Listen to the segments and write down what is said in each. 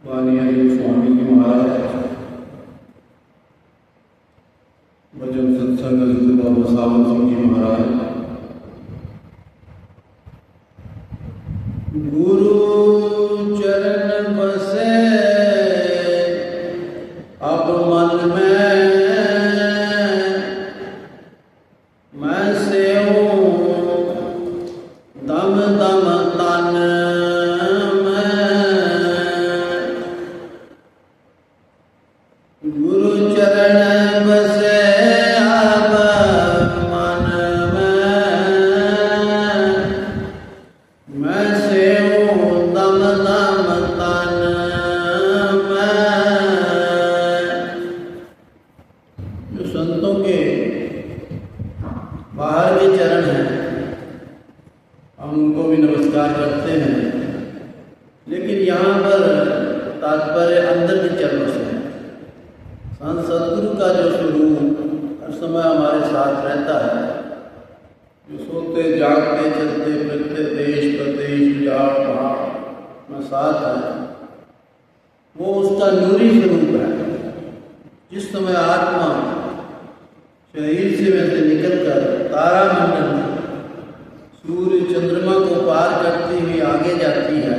वाणी स्वामी जी महाराज भजन सत्संग गुरु बाबा सावन सिंह जी महाराज। गुरु चरण बसे अब मन में, मैं सेऊं दम दम तन में। गुरु चरण बसे अब मन में, मैं सेऊं दम दम तन में। जो संतों के बाहर के चरण हैं, हम उनको भी नमस्कार करते हैं, लेकिन यहाँ पर तात्पर्य अंदर के चरणों से है। संत सद्गुरु का जो स्वरूप हर समय हमारे साथ रहता है, जो सोते जागते चलते फिरते देश प्रदेश जाट पहाड़ में साथ है, वो उसका नूरी स्वरूप है। जिस समय आत्मा शरीर से वैसे निकलकर तारामंडल सूर्य चंद्रमा को पार करती हुई आगे जाती है,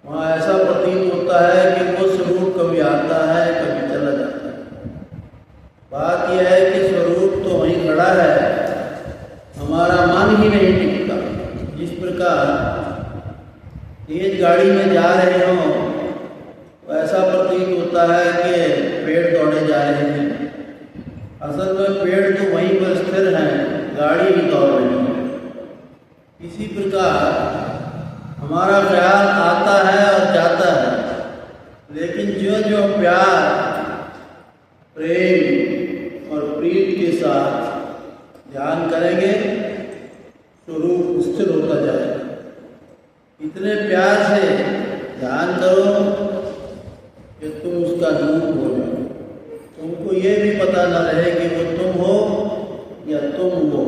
वहाँ ऐसा प्रतीत होता है कि वो स्वरूप कभी आता है कभी चला जाता है। बात यह है कि स्वरूप तो वहीं खड़ा है, हमारा मन ही नहीं टिकता। जिस प्रकार तेज गाड़ी में जा रहे हों, ऐसा प्रतीत होता है कि पेड़ दौड़े जा रहे हैं, असल में पेड़ तो वहीं पर स्थिर हैं, गाड़ी ही दौड़ रही है। इसी प्रकार हमारा ख्याल आता है और जाता है, लेकिन जो जो प्यार प्रेम और प्रीत के साथ ध्यान करेंगे, स्वरूप स्थिर होता जाएगा। इतने प्यार से ध्यान करो कि तुम उसका रूप हो जाओ, तुमको ये भी पता न रहे कि वो तुम हो या तुम हो।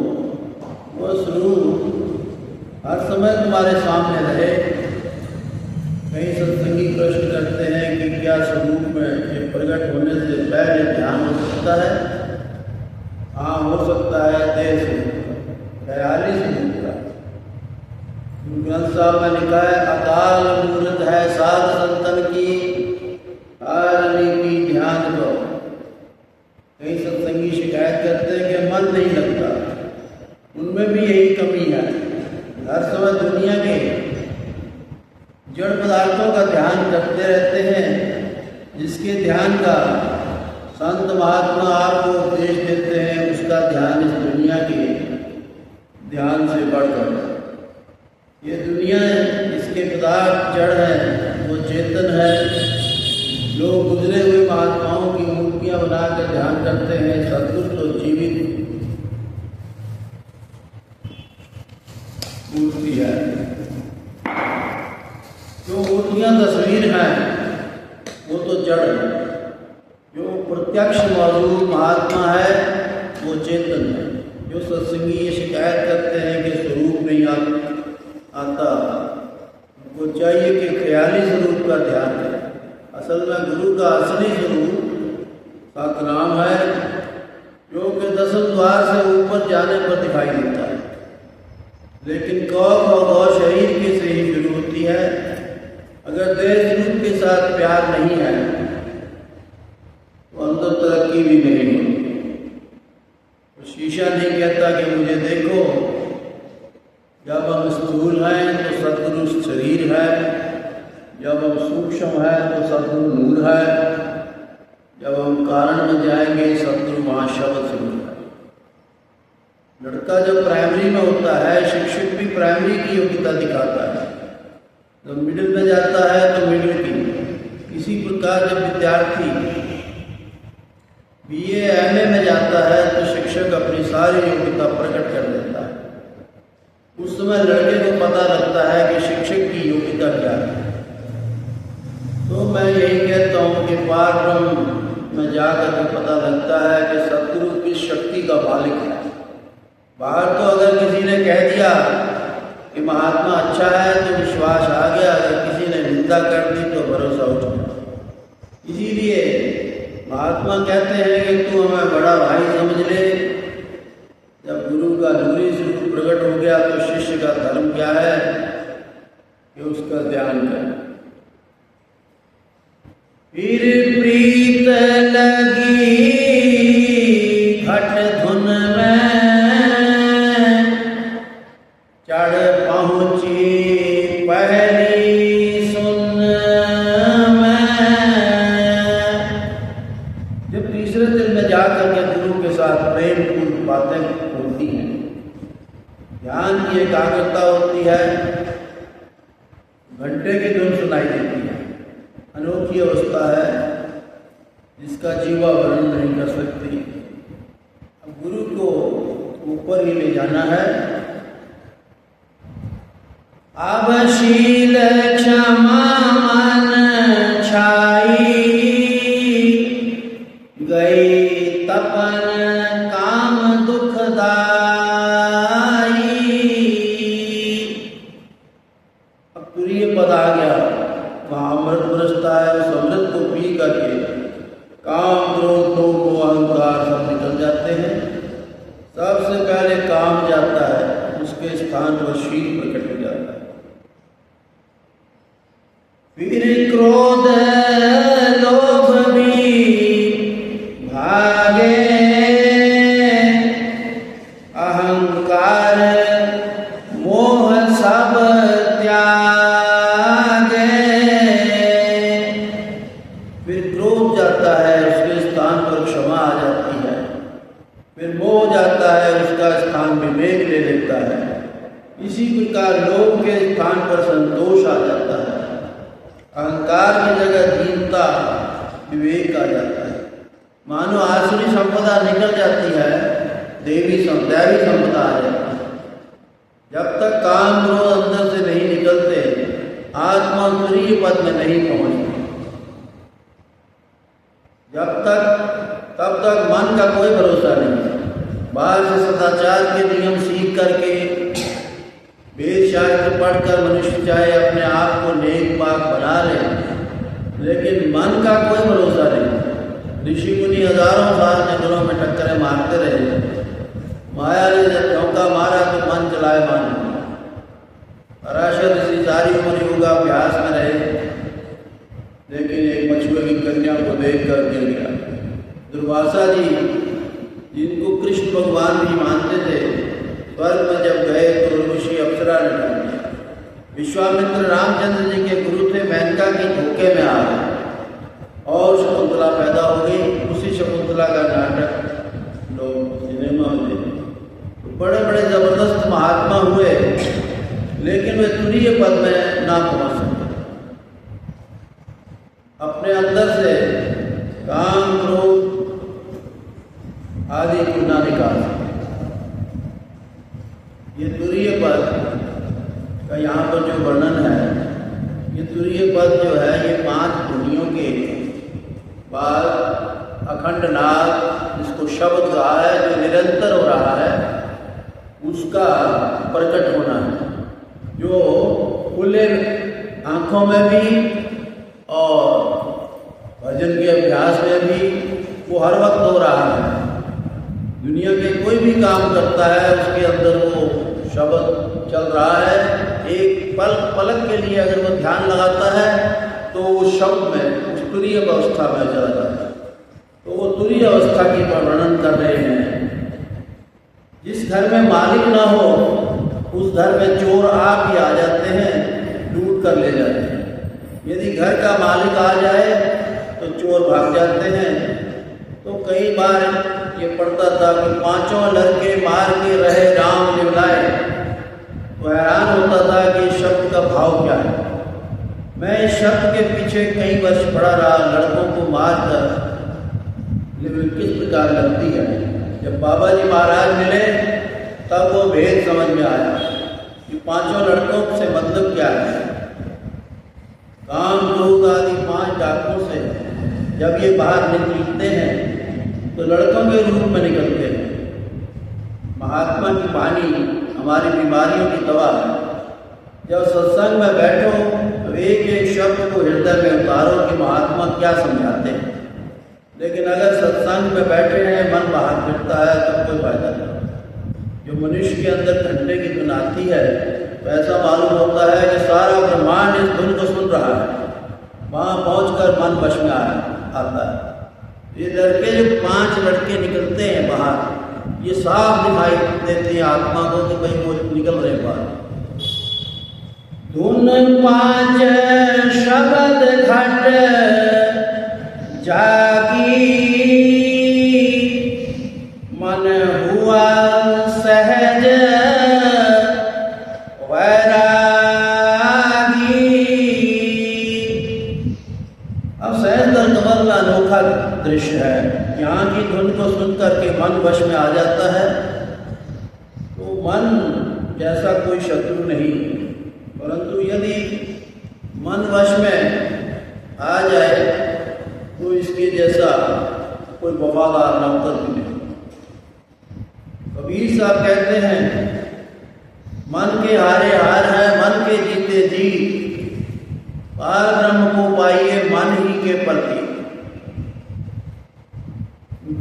वो स्वरूप हर समय तुम्हारे सामने रहे। कई सत्संगी प्रश्न करते हैं कि क्या स्वरूप में ये प्रकट होने से पहले ध्यान हो सकता है? हाँ, हो सकता है। देह स्वरूप, ख्याली स्वरूप का ग्रंथ साहब में लिखा है, अकाल मूर्त है साध संतन की, आरनी की ध्यान दो। कई सत्संगी शिकायत करते हैं कि मन नहीं लगता, उनमें भी यही कमी है। हर समय दुनिया के जड़ पदार्थों का ध्यान करते रहते हैं। जिसके ध्यान का संत महात्मा आपको उपदेश देते हैं, उसका ध्यान इस दुनिया के ध्यान से बढ़कर, ये दुनिया इसके पदार्थ जड़ है, वो चेतन है। लोग गुजरे हुए महात्माओं की मूर्तियां बनाकर ध्यान करते हैं, सद्गुरु तो जीवित मूर्ति है। जो मूर्तियां तस्वीर हैं, वो तो जड़ है। जो प्रत्यक्ष मौजूद महात्मा है, वो चेतन है। जो सत्संगी ये शिकायत करते हैं कि स्वरूप नहीं आता, वो चाहिए कि ख्याली स्वरूप का ध्यान करें। असल में गुरु का असली स्वरूप सतनाम है, जो कि 10 द्वार से ऊपर जाने पर दिखाई देता है, लेकिन कौफ और गौ शरीर के से ही शुरू होती है। अगर देह स्वरूप के साथ प्यार नहीं है तो अंदर तरक्की भी नहीं होती। तो शीशा नहीं कहता कि मुझे देखो। जब हम स्थूल हैं तो सद्गुरु शरीर है, जब हम सूक्ष्म है तो सद्गुरु नूर है, जब हम कारण में जाएंगे सद्गुरु महाशब्द स्वरूप है। लड़का जब प्राइमरी में होता है, शिक्षक भी प्राइमरी की योग्यता दिखाता है। जब मिडिल में जाता है तो मिडिल की। इसी प्रकार जब विद्यार्थी BA MA में जाता है तो शिक्षक अपनी सारी योग्यता प्रकट कर देता है। उस समय लड़के को पता लगता है कि शिक्षक की योग्यता क्या है। तो मैं यही कहता हूँ कि पार ब्रह्म में जाकर के पता लगता है कि सद्गुरु किस शक्ति का मालिक है। बाहर तो अगर किसी ने कह दिया कि महात्मा अच्छा है तो विश्वास आ गया, अगर किसी ने निंदा कर दी तो भरोसा उठ गया। इसीलिए महात्मा कहते हैं कि तू हमें बड़ा भाई समझ ले। जब गुरु का नूरी स्वरूप प्रकट हो गया तो शिष्य का धर्म क्या है कि उसका ध्यान कर। फिर प्रीत लगी घट धुन में, चढ़ पहुंची पहली सुन में। जब तीसरे दिन में जाकर के गुरु के साथ प्रेम पूर्ण बातें होती हैं, ध्यान की एकाग्रता होती है, घंटे की धुन सुनाई देती है। अनोखी अवस्था है जिसका जीवा वर्णन नहीं कर सकती। अब गुरु को ऊपर ही ले जाना है। अब शील क्षमा मन छाई, गई तपन काम दुखदाई। अब तुरीय पद आ गया, वहाँ अमृत बरसता है। उस अमृत को पी करके काम क्रोध लोभ अहंकार सब निकल जाते हैं। सबसे पहले काम जाता है, उसके स्थान पर शील प्रकट हो जाता है। फिर क्रोध लोभ भी भागे, अहंकार मोह सब त्यागे। फिर क्रोध जाता है, उसके स्थान पर क्षमा आ जाती है। फिर मोह जाता है, उसका स्थान विवेक ले लेता है। इसी प्रकार लोभ के स्थान पर संतोष आ जाता है। अहंकार की जगह दीनता विवेक आ जाता है। मानो आसुरी संपदा निकल जाती है, दैवी संपदा आ जाती है। जब तक काम क्रोध अंदर से नहीं निकलते, आत्मा तुरीय पद में नहीं पहुंचती। तब तक मन का कोई भरोसा नहीं। बाहर से सदाचार के नियम सीख करके, वेद शास्त्र पढ़कर मनुष्य चाहे अपने आप को नेक पाक बना ले, लेकिन मन का कोई भरोसा नहीं। ऋषि मुनि हजारों साल जंगलों में टक्करें मारते रहे, माया ने जब चौका मारा तो मन चलाए मान। पराशर ऋषि सारी उम्र योगाभ्यास में रहे, लेकिन एक मछुए की कन्या को देख कर गिर गया। दुर्वासा जी, जिनको कृष्ण भगवान भी मानते थे, स्वर्ग में जब गए तो ऋषि अप्सरा ने ढूंढ दिया। विश्वामित्र रामचंद्र जी के गुरु थे, मेनका की धोखे में आ गए और शकुंतला पैदा हो गई। उसी शकुंतला का नाटक लोग सिनेमा में देखे। तो बड़े बड़े जबरदस्त महात्मा हुए, लेकिन वे तुरीय पद में ना पहुंच सके। अपने अंदर से काम क्रोध आदि को ना निकाल सके। ये तुरीय पद का यहाँ पर जो वर्णन है, ये तुरीय पद जो है, ये 5 ध्वनियों के बाद अखंड नाद, जिसको शब्द कहा है, जो निरंतर हो रहा है, उसका प्रकट होना है, जो खुले आंखों में भी और भजन के अभ्यास में भी वो हर वक्त हो रहा है। दुनिया के कोई भी काम करता है, उसके अंदर वो शब्द चल रहा है। एक पलक के लिए अगर वो ध्यान लगाता है तो वो शब्द में उस तुरीय अवस्था में चला जाता है। तो वो तुरीय अवस्था की वर्णन कर रहे हैं। जिस घर में मालिक ना हो, उस घर में चोर आप ही आ जाते हैं, लूट कर ले जाते हैं। यदि घर का मालिक आ जाए तो चोर भाग जाते हैं। तो कई बार ये पढ़ता था कि 5 लड़के मार के रहे राम निवलाए, तो हैरान होता था कि शब्द का भाव क्या है। मैं इस शब्द के पीछे कई वर्ष पड़ा रहा, लड़कों को मार कर लेकिन किस प्रकार लगती है। जब बाबा जी महाराज मिले तब वो भेद समझ में आया कि 5 लड़कों से मतलब क्या है। काम क्रोध आदि 5 डाकों से जब ये बाहर निकलते हैं तो लड़कों के रूप में निकलते हैं। महात्मा की वाणी हमारी बीमारियों की दवा है। जब सत्संग में बैठो तो एक एक शब्द को हृदय में उतारो कि महात्मा क्या समझाते हैं। लेकिन अगर सत्संग में बैठे हैं मन बाहर फिरता है तब कोई फायदा नहीं। जो मनुष्य के अंदर घंटे की धुन आती है तो ऐसा मालूम होता है कि सारा ब्रह्मांड इस धुन को सुन रहा है। वहाँ पहुंचकर मन वश में आता है। ये लड़के जो 5 लड़के निकलते हैं बाहर, ये साफ दिखाई देते हैं आत्मा को कि भाई वो निकल रहे बाहर। धुन 5 शब्द घट जागी, मन हुआ सहज वैरागी। अब सहज कमल में अनोखा दृश्य है। यहाँ की धुन को सुन करके मन वश में आ जाता है। तो मन जैसा कोई शत्रु नहीं, परंतु यदि मन वश में आ जाए तो इसके जैसा कोई वफादार नौकर भी नहीं। कबीर साहब कहते हैं मन के हारे हार है, मन के जीते जीत, पार ब्रह्म को पाइए मन ही के प्रति।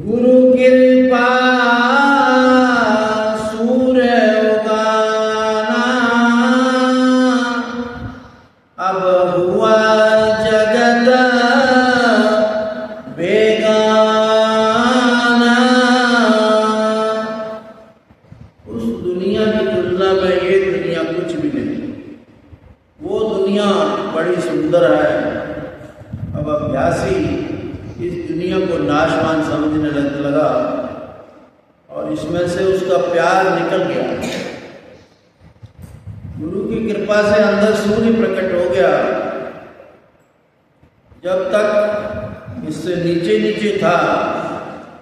गुरु कृपा सूर्य उगाना, अब हुआ जगत बेगाना। उस दुनिया की तुलना में ये दुनिया कुछ भी नहीं। वो दुनिया बड़ी सुंदर है। अब अभ्यासी इस दुनिया को नाशवान समझने लगा और इसमें से उसका प्यार निकल गया। गुरु की कृपा से अंदर सूर्य प्रकट हो गया। जब तक इससे नीचे नीचे था,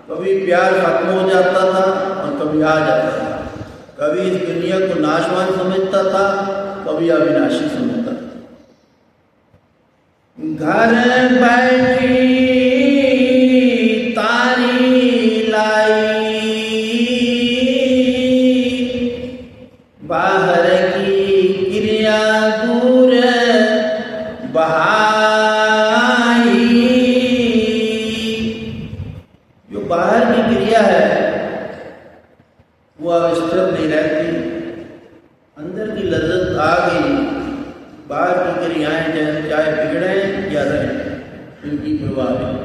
कभी प्यार खत्म हो जाता था और कभी आ जाता था। कभी इस दुनिया को नाशवान समझता था, कभी अविनाशी समझता था। घर बैठी तारी लाई, बाहर की क्रिया दूर बहाई। जो बाहर की क्रिया है वो अब स्थिर नहीं रहती। अंदर की लज्जत आ गई, बाहर की क्रियाएं चाहे बिगड़े या रहे, इनकी परवाह नहीं।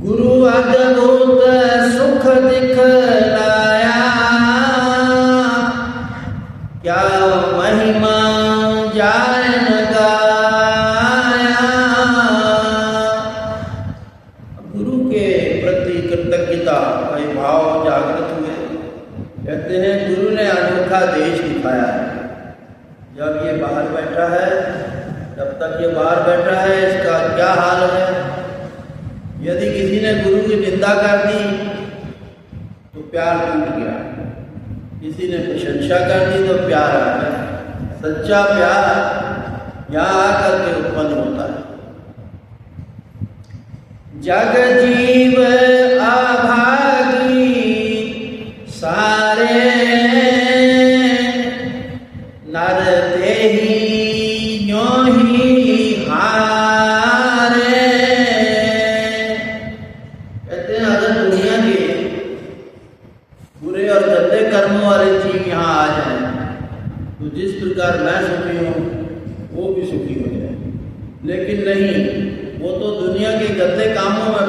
गुरु अद्भुत सुख दिखलाया, क्या महिमा जाय न गाया। गुरु के प्रति कृतज्ञता का भाव जागृत हुए। कहते हैं गुरु ने अनोखा देश दिखाया है। जब ये बाहर बैठा है, जब तक ये बाहर बैठा है, इसका क्या हाल है। यदि किसी ने गुरु की निंदा कर दी तो प्यार टूट गया, किसी ने प्रशंसा कर दी तो प्यार आ गया। सच्चा प्यार यहाँ आकर के उत्पन्न होता है। जग जीव अभागी सारे, नर देही यों ही हारे। कहते हैं अगर दुनिया के बुरे और गंदे कर्मों वाले जीव यहाँ आ जाए तो जिस प्रकार मैं सुखी हूँ वो भी सुखी हो जाए। लेकिन नहीं, वो तो दुनिया के गंदे कामों में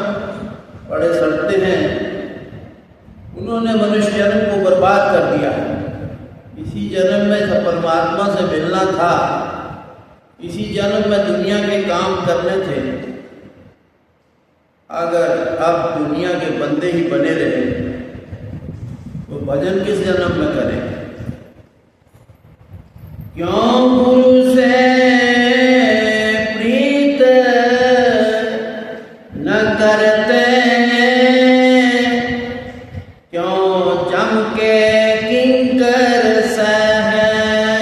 पड़े सड़ते हैं। उन्होंने मनुष्य जन्म को बर्बाद कर दिया है। इसी जन्म में परमात्मा से मिलना था, इसी जन्म में दुनिया के काम करने थे। अगर अब दुनिया के बंदे ही बने रहे तो भजन किस जन्म में करें। क्यों गुरु से प्रीत न करते, क्यों जम के किंकर सहते।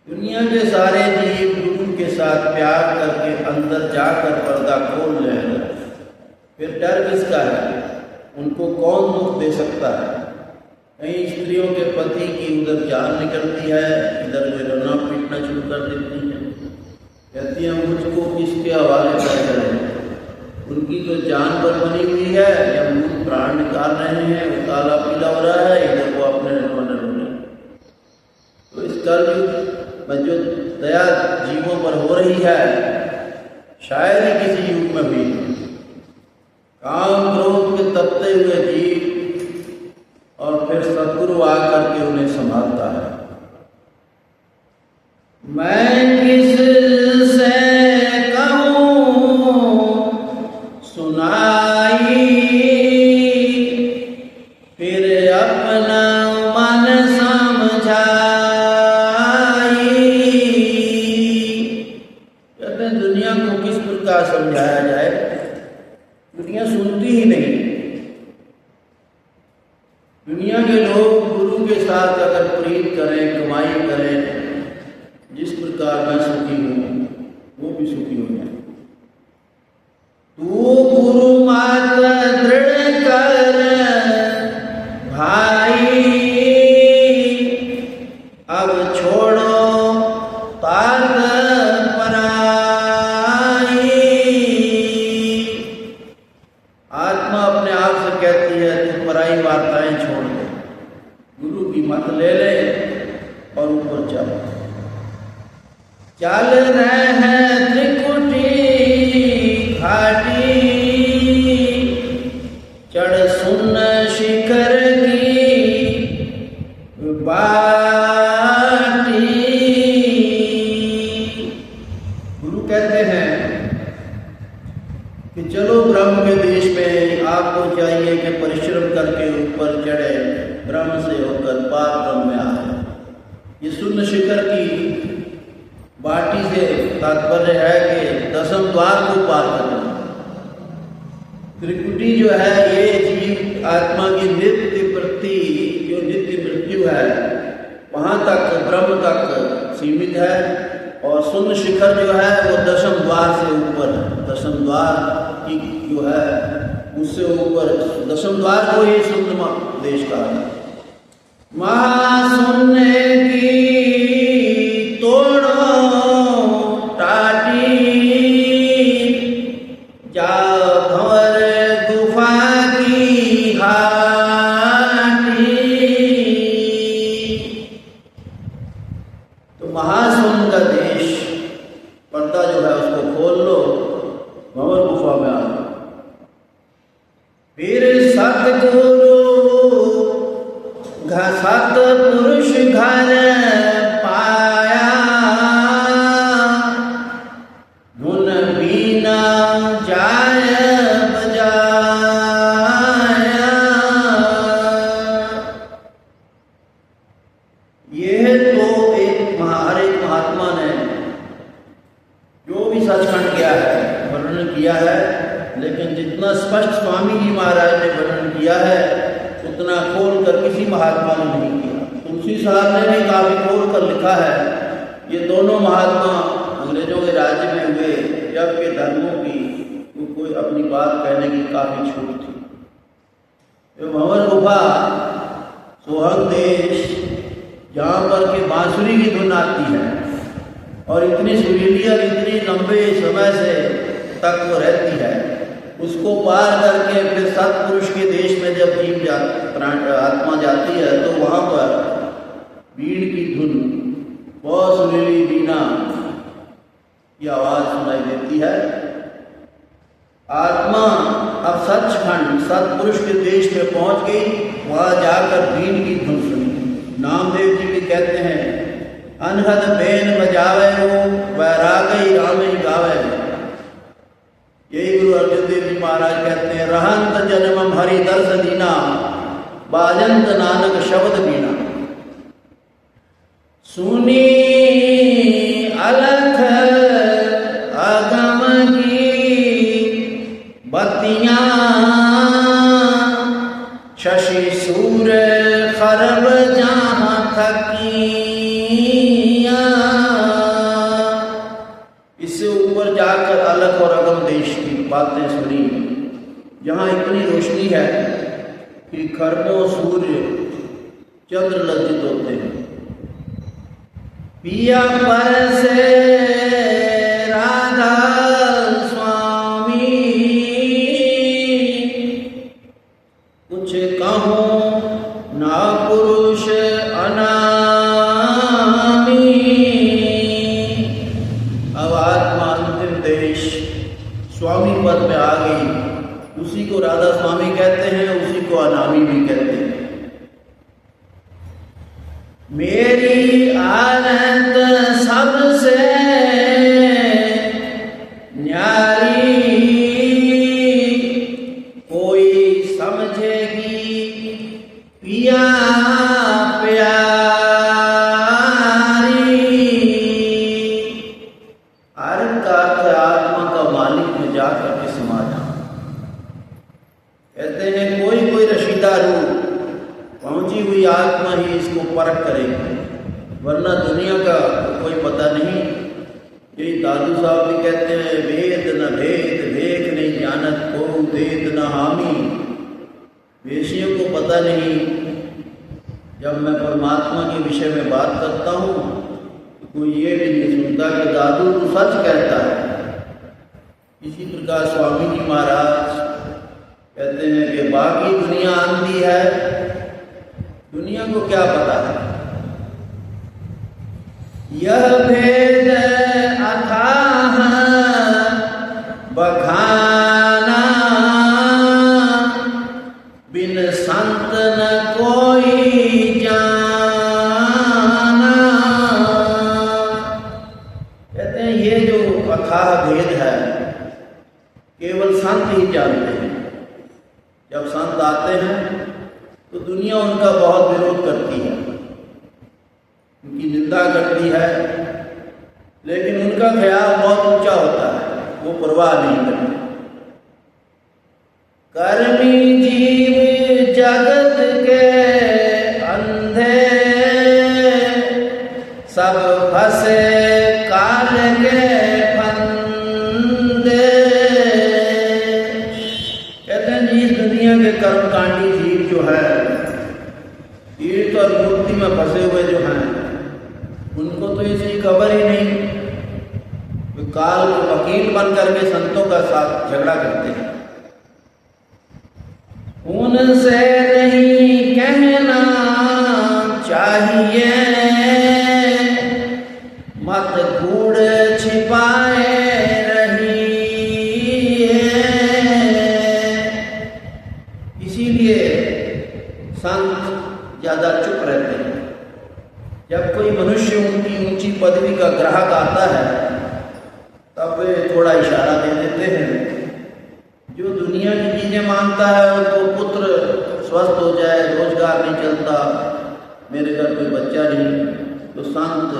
दुनिया के सारे जीव गुरु के साथ प्यार करके अंदर जाकर पर्दा खोल ले, फिर डर किसका है। उनको कौन दुख दे सकता है। कई स्त्रियों के पति की उधर जान निकलती है, इधर वे रोना पीटना शुरू कर देती हैं, कहती हैं मुझको किसके हवाले कर करें, उनकी तो जान पर बनी हुई है, या मुझ प्राण निकाल रहे हैं, वो काला पीला हो रहा है, इधर वो अपने रोने रोने। तो इस कलयुग में जो दया जीवों पर हो रही है, शायद ही किसी युग में भी काम क्रोध के तपते हुए जीव और फिर सद्गुरु आकर के उन्हें संभालता है। मैं किससे कहूँ सुनाई, फिर अपना मन समझाई। कहते हैं दुनिया को किस प्रकार समझाया जाए, दुनिया सुनती ही नहीं। दुनिया के लोग गुरु के साथ अगर प्रीत करें, कमाई करें, जिस प्रकार मैं सुखी हूँ वो भी सुखी हो जाए। तू गुरु मात दृढ़ कर भाई, अब छोड़ो तात पराई। आत्मा अपने आप से कहती है तू पराई वार्ताएं छोड़ दे, गुरु की मत ले ले और ऊपर चल। चल रहे हैं त्रिकुटी घाटी, चढ़ सुन शिखर की बाटी। गुरु कहते हैं कि चलो ब्रह्म के देश में आपको चाहिए कि परिश्रम करके ऊपर चढ़े, ब्रह्म से होकर पार ब्रह्म में आए। ये सुन शिखर की बाटी से तात्पर्य है कि दसम द्वार को पार करना। त्रिकुटी जो है ये जीव आत्मा की नित्य प्रति जो नित्य मृत्यु है वहाँ तक ब्रह्म तक सीमित है, और सुन शिखर जो है वो दसम द्वार से ऊपर है। दसम द्वार की जो है उससे ऊपर, दसम द्वार को ही सुंदमा देश का है। वहाँ सुनने की तोड़ो टाटी, जा भंवर गुफा की हाटी। तो महासुन का देश पर्दा जो है उसको खोल लो, भंवर गुफा में आ लो। फिर सतगुरु सतपुरुष घर पाया, धुन बीना जाय बजाया। यह तो एक महात्मा ने जो भी सचखंड किया है वर्णन किया है, लेकिन जितना स्पष्ट स्वामी जी महाराज ने वर्णन किया है उतना खोल कर किसी महात्मा ने नहीं किया। तुलसी साहब ने भी काफी खोल कर लिखा है। ये दोनों महात्मा अंग्रेजों के राज्य में हुए जब के धर्मों की कोई अपनी बात कहने की काफी छूट थी। भंवर गुफा सोहग देश जहाँ पर के बांसुरी की धुन आती है और इतनी सुरीली और इतनी लंबे समय से तक वो रहती है, उसको पार करके फिर सतपुरुष के देश में जब जीव आत्मा जाती है तो वहाँ पर बीड़ की धुन, बहुत सुरीली बीना की आवाज सुनाई देती है। आत्मा अब सचखंड सतपुरुष के देश में पहुंच गई, वहाँ जाकर बीड़ की धुन सुनी। नामदेव जी भी कहते हैं अनहद बेन बजावे रो वैरागई रामे गावे। यही गुरु अर्जुन देव जी महाराज कहते हैं रहंत जन्म हरि दर्श दीना, बाजंत नानक शब्द बीना। सुनी अलख अगम की बत्तियां, शशि सूर्य खरब जहाँ थकियां। इससे ऊपर जाकर अलख और अगम देश की बातें सुनी, जहाँ इतनी रोशनी है कि खरबों सूर्य चंद्र लज्जित होते हैं। पिया पर से राधा स्वामी, कुछ कहूँ ना पुरुष अनामी। अब आत्मा अंतिम देश स्वामी पद में आ गई। उसी को राधा स्वामी कहते हैं, उसी को अनामी भी कहते हैं। मेरी आनंद सबसे न्यारी, कोई समझेगी पिया प्यारी। आनंद का अर्थ है आत्मा का मालिक में जाकर के समा जाना। कहते हैं कोई कोई रशीदा रूह पहुंची हुई आत्मा ही इसको परख करेगी, वरना दुनिया का कोई पता नहीं। यही दादू साहब भी कहते हैं, वेद न भेद वेख नहीं जानत को वेद न हामी। वेशियों को पता नहीं। जब मैं परमात्मा के विषय में बात करता हूँ तो कोई ये भी नहीं सुनता कि दादू तो सच कहता है। इसी प्रकार स्वामी जी महाराज कहते हैं कि बाकी दुनिया अंधी है, दुनिया को क्या पता है। यह भेद अथाह बखाना, बिन संत न कोई जाना। कहते हैं ये जो अथाह भेद है केवल संत ही जानते हैं। जब संत आते हैं तो दुनिया उनका बहुत विरोध करती है, उनकी निंदा करती है, लेकिन उनका ख्याल बहुत ऊंचा होता है, वो परवाह नहीं करते। कर्मी जीव जगत के अंधे, सब फंसे काल के फंदे। कहते हैं जी दुनिया के कर्मकांडी जीव जो है, तीर्थ और मूर्ति में फंसे हुए जो हैं, उनको तो इसकी खबर ही नहीं। वे काल के वकील बन करके संतों का साथ झगड़ा करते हैं। उनसे नहीं कहना चाहिए, मत कूड़ छिपाए रहिए। इसीलिए संत ज्यादा चुप रहते हैं। जब कोई मनुष्य उनकी ऊंची पदवी का ग्राहक आता है तब वे थोड़ा इशारा दे देते हैं। जो दुनिया की चीजें मांगता है, उनको पुत्र स्वस्थ हो जाए, रोजगार नहीं चलता, मेरे घर कोई बच्चा नहीं, तो संत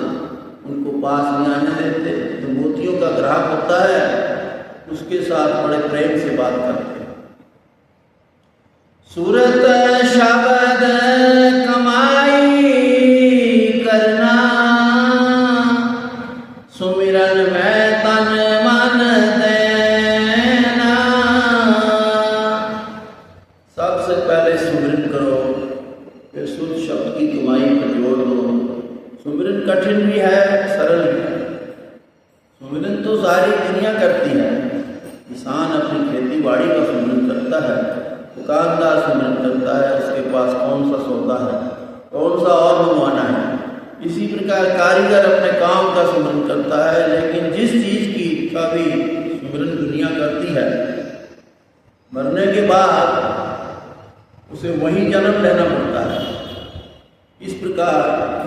उनको पास नहीं आने देते। जो मोतियों का ग्राहक होता है उसके साथ बड़े प्रेम से बात करते हैं। सूरत शब्द कमाई करना, सुमिरन में तन मन देना। सबसे पहले सुमिरन करो, फिर शुद्ध शब्द की कमाई पर जोड़ दो। सुमिरन कठिन भी है, सरल भी है। सुमिरन तो सारी दुनिया करती है। किसान अपनी खेती बाड़ी का सुमिरन करता है, दुकानदार सुमिरन करता है, उसके पास कौन सा सौदा है, कौन सा और मंगवाना है। इसी प्रकार कारीगर अपने काम का सुमिरन करता है, लेकिन जिस चीज की का भी सुमिरन दुनिया करती है, मरने के बाद उसे वही जन्म लेना पड़ता है। इस प्रकार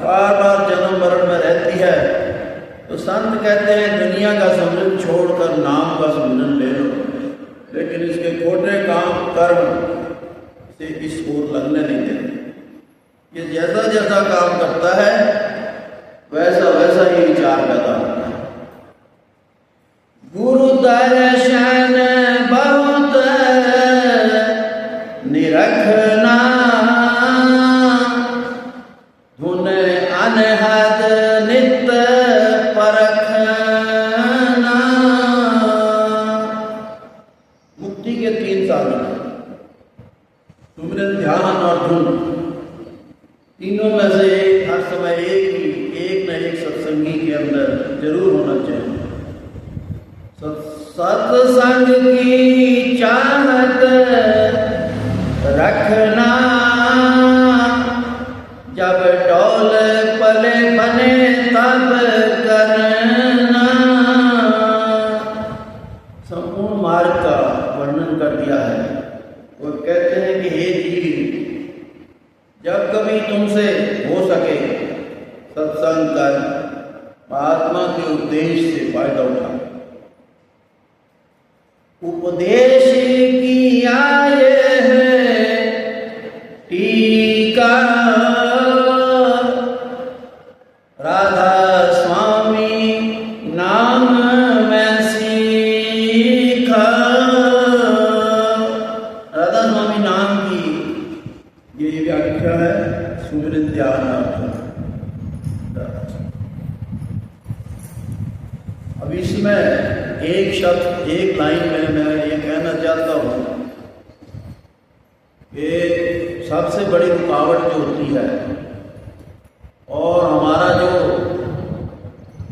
बार बार जन्म मरण में रहती है। तो संत कहते हैं दुनिया का सुमिरन छोड़कर नाम का सुमिरन ले लो, लेकिन इसके खोटे काम कर्म से इस ओर लगने नहीं देते। ये जैसा जैसा काम करता है वैसा वैसा ही विचार पैदा होता है। गुरु दर्शन बहुत निरखना, धुन अनहद नित्य परखना। मुक्ति के 3 साधन, सुमिरन, ध्यान और धुन। तीनों में से एक हर समय एक न एक सत्संगी के अंदर जरूर होना चाहिए। सत्संग की चाहत रखना, जब डोल पले बने तब करना। संपूर्ण मार्ग का वर्णन कर दिया है। वो कहते हैं कि हे जीव, जब कभी तुमसे हो सके सत्संग कर, महात्मा के उपदेश से फायदा उठा। उपदेश की आए है टीका, राधा स्वामी नाम में सीखा। राधा स्वामी नाम की ये व्याख्या है सुमिरन ध्यान। अब इसमें एक शब्द एक लाइन में मैं ये कहना चाहता हूँ कि सबसे बड़ी रुकावट जो होती है और हमारा जो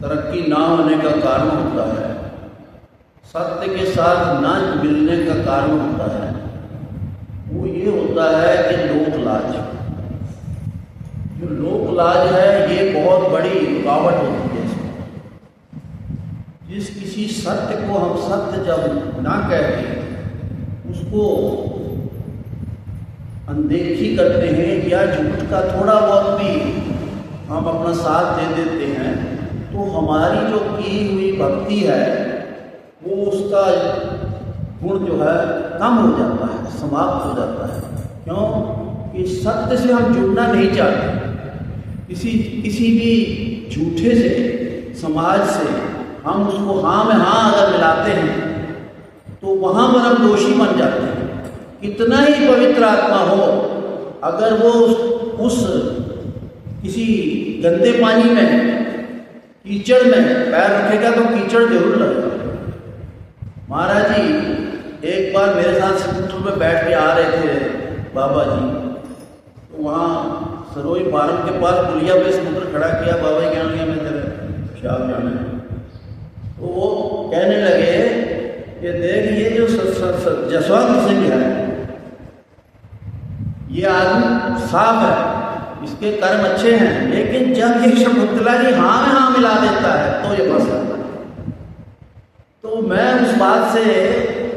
तरक्की ना होने का कारण होता है, सत्य के साथ ना मिलने का कारण होता है, वो ये होता है कि लोक लाज। जो लोक लाज है ये बहुत बड़ी रुकावट होती है। जिस किसी सत्य को हम सत्य जब ना कहते उसको अनदेखी करते हैं या झूठ का थोड़ा बहुत भी हम अपना साथ दे देते हैं, तो हमारी जो की हुई भक्ति है वो उसका गुण जो है कम हो जाता है, समाप्त हो जाता है। क्यों कि सत्य से हम जुड़ना नहीं चाहते। किसी भी झूठे से, समाज से हम उसको हाँ में हाँ अगर मिलाते हैं तो वहाँ पर हम दोषी बन जाते हैं। कितना ही पवित्र आत्मा हो, अगर वो उस किसी गंदे पानी में, कीचड़ में पैर रखेगा तो कीचड़ जरूर लगेगा। महाराज जी एक बार मेरे साथ स्कूटर में बैठ के आ रहे थे बाबा जी, तो वहाँ सरोई फार्म के पास पुलिया पे स्कूटर खड़ा किया। बाबा जी कहने लगे मैं तेरे शाम जाना है। तो वो कहने लगे कि देख ये जो जसवंत सिंह है ये आदमी साफ है, इसके कर्म अच्छे हैं, लेकिन जब ये शकुंतला जी हाँ में हाँ मिला देता है तो ये फंस जाता है। तो मैं उस बात से,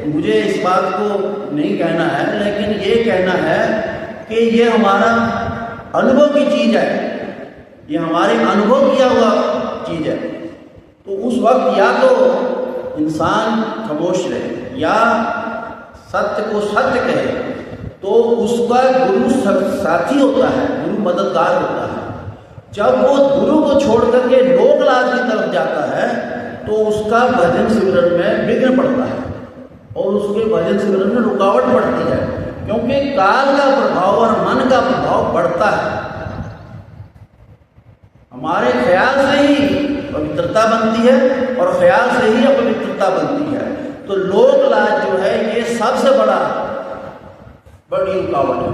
मुझे इस बात को नहीं कहना है, लेकिन ये कहना है कि ये हमारा अनुभव की चीज है, ये हमारे अनुभव किया हुआ चीज है। तो उस वक्त या तो इंसान खामोश रहे या सत्य को सत्य कहे, तो उसका गुरु साथी होता है, गुरु मददगार होता है। जब वो गुरु को छोड़ करके लोक लाज की तरफ जाता है तो उसका भजन सिमरन में विघ्न पड़ता है और उसके भजन सिमरन में रुकावट पड़ती है, क्योंकि काल का प्रभाव और मन का प्रभाव बढ़ता है। हमारे ख्याल से ही पवित्रता बनती है और ख्याल से ही अपवित्रता बनती है। तो लोक लाज जो है ये सबसे बड़ी रुकावट है।